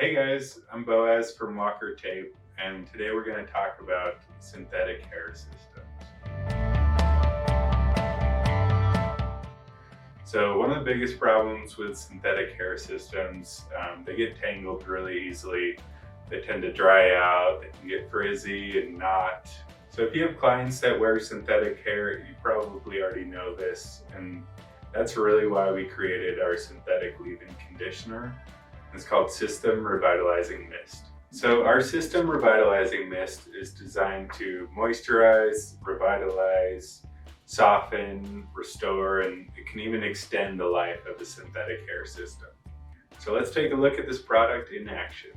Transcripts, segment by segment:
Hey guys, I'm Boaz from Walker Tape, and today we're going to talk about synthetic hair systems. So one of the biggest problems with synthetic hair systems, they get tangled really easily. They tend to dry out, they can get frizzy and knot. So if you have clients that wear synthetic hair, you probably already know this, and that's really why we created our synthetic leave-in conditioner. It's called System Revitalizing Mist. So our System Revitalizing Mist is designed to moisturize, revitalize, soften, restore, and it can even extend the life of the synthetic hair system. So let's take a look at this product in action.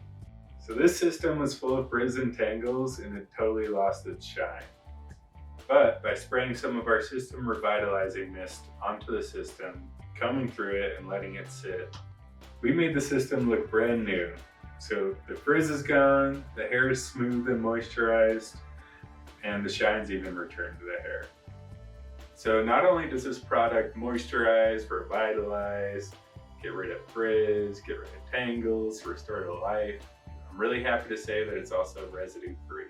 So this system was full of frizz and tangles and it totally lost its shine. But by spraying some of our System Revitalizing Mist onto the system, combing through it and letting it sit, we made the system look brand new. So the frizz is gone, the hair is smooth and moisturized, and the shine's even returned to the hair. So not only does this product moisturize, revitalize, get rid of frizz, get rid of tangles, restore to life, I'm really happy to say that it's also residue free.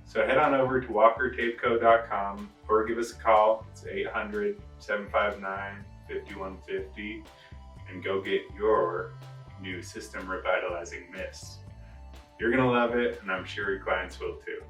So head on over to walkertapeco.com or give us a call. It's 800-759-5150 and go get your new System Revitalizing Mist. You're gonna love it, and I'm sure your clients will too.